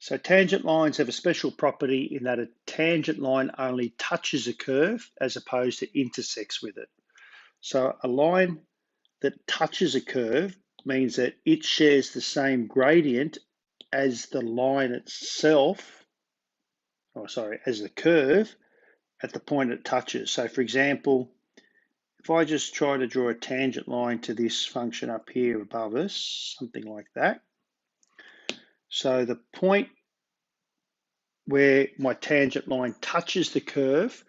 So tangent lines have a special property in that a tangent line only touches a curve as opposed to intersects with it. So a line that touches a curve means that it shares the same gradient as the line itself, as the curve at the point it touches. So for example, if I just try to draw a tangent line to this function up here above us, something like that. So the point where my tangent line touches the curve,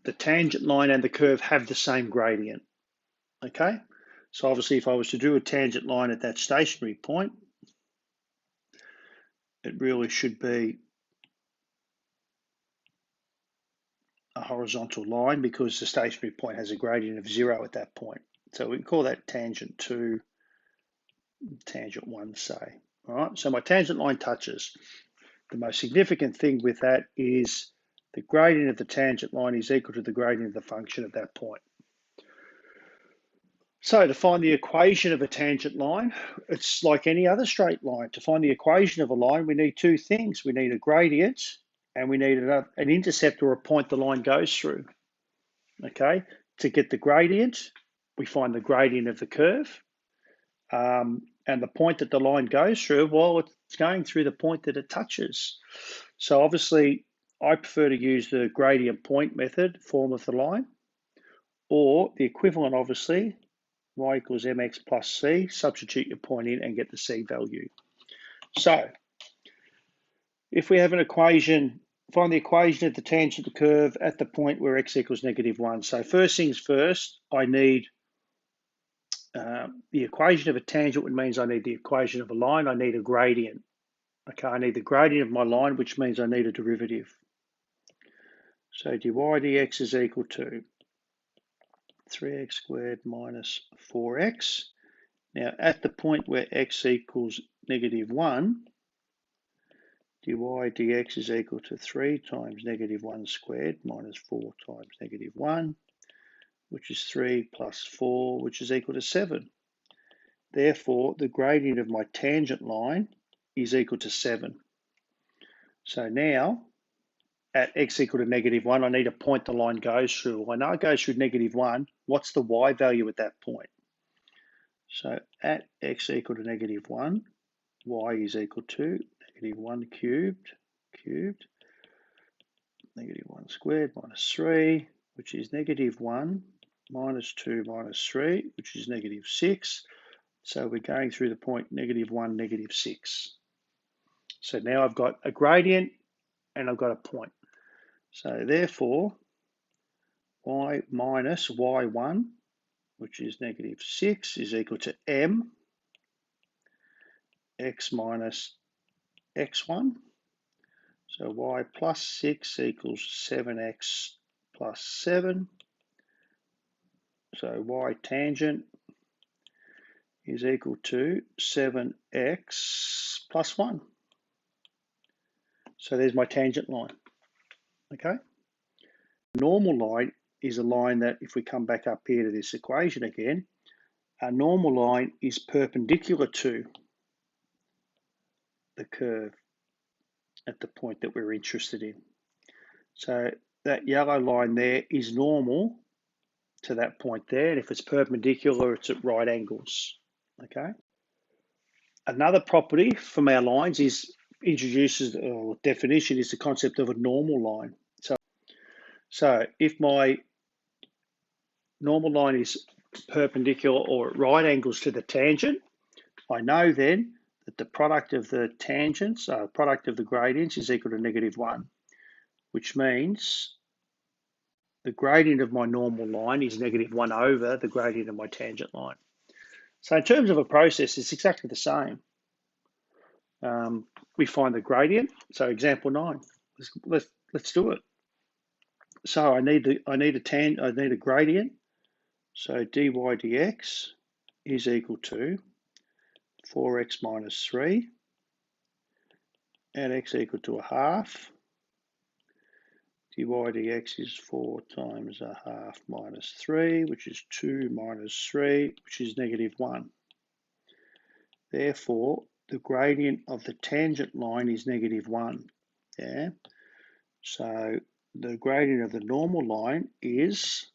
the tangent line and the curve have the same gradient, okay? So obviously if I was to do a tangent line at that stationary point, it really should be a horizontal line because the stationary point has a gradient of 0 at that point. So we can call that tangent 2, tangent 1, say. All right, so my tangent line touches. The most significant thing with that is the gradient of the tangent line is equal to the gradient of the function at that point. So to find the equation of a tangent line, it's like any other straight line. To find the equation of a line, we need two things. We need a gradient and we need an intercept or a point the line goes through. Okay, to get the gradient, we find the gradient of the curve. And the point that the line goes through, well, it's going through the point that it touches. So obviously, I prefer to use the gradient point method form of the line, or the equivalent, obviously, y equals mx plus c, substitute your point in and get the c value. So if we have an equation, find the equation of the tangent of the curve at the point where x equals -1. So first things first, I need the equation of a tangent, which means I need the equation of a line. I need a gradient. Okay, I need the gradient of my line, which means I need a derivative. So dy dx is equal to 3x squared minus 4x. Now at the point where x equals -1, dy dx is equal to 3 times -1 squared minus 4 times -1, which is 3 plus 4, which is equal to 7. Therefore, the gradient of my tangent line is equal to 7. So now, at x equal to -1, I need a point the line goes through. I know it goes through -1. What's the y value at that point? So at x equal to -1, y is equal to -1 cubed, -1 squared minus 3, which is -1 minus 2 minus 3, which is -6. So we're going through the point -1, -6. So now I've got a gradient and I've got a point. So therefore, y minus y1, which is -6, is equal to m x minus x1. So y plus 6 equals 7x plus 7. So y tangent is equal to 7x plus 1. So there's my tangent line, okay? Normal line is a line that, if we come back up here to this equation again, a normal line is perpendicular to the curve at the point that we're interested in. So that yellow line there is normal to that point there, and if it's perpendicular, it's at right angles, okay? Another property from our lines introduces, or definition, is the concept of a normal line. So if my normal line is perpendicular or at right angles to the tangent, I know then that the product of the tangents, product of the gradients, is equal to -1, which means the gradient of my normal line is -1 over the gradient of my tangent line. So in terms of a process, it's exactly the same. We find the gradient. So example 9. Let's do it. So I need a gradient. So dy dx is equal to 4x minus 3 and x equal to 1/2. Dy dx is 4 times 1/2 minus 3, which is 2 minus 3, which is -1. Therefore, the gradient of the tangent line is -1. Yeah. So the gradient of the normal line is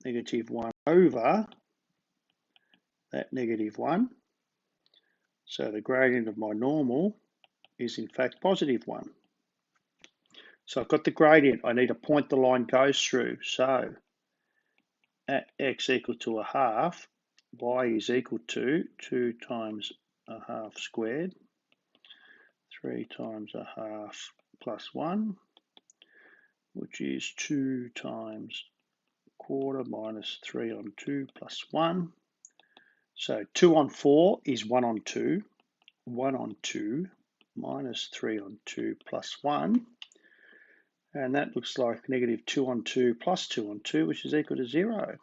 -1 over that -1. So the gradient of my normal is in fact +1. So I've got the gradient. I need a point the line goes through. So at x equal to 1/2, y is equal to 2 times 1/2 squared, 3 times 1/2 plus 1, which is 2 times 1/4 minus 3 on 2 plus 1. So 2 on 4 is 1 on 2. 1 on 2 minus 3 on 2 plus 1. And that looks like -2 on 2 plus 2 on 2, which is equal to 0.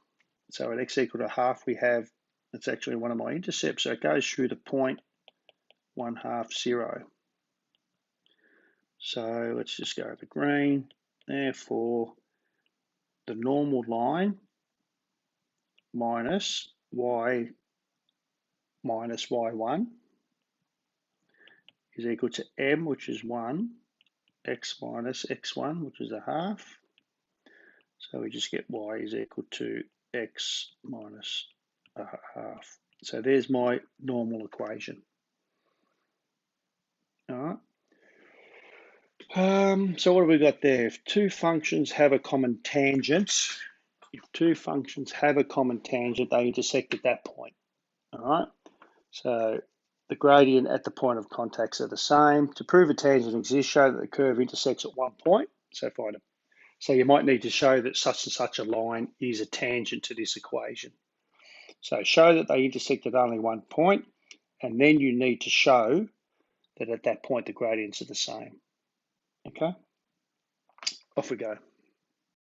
So at x equal to 1/2, we have, that's actually one of my intercepts. So it goes through the point 1/2, 0. So let's just go over green. Therefore, the normal line minus y minus y1 is equal to m, which is 1, x minus x1, which is 1/2. So we just get y is equal to x minus 1/2. So there's my normal equation. All right. So what have we got there? If two functions have a common tangent, they intersect at that point. All right. So the gradient at the point of contacts are the same. To prove a tangent exists, show that the curve intersects at one point. So you might need to show that such and such a line is a tangent to this equation. So show that they intersect at only one point, and then you need to show that at that point the gradients are the same. Okay, off we go.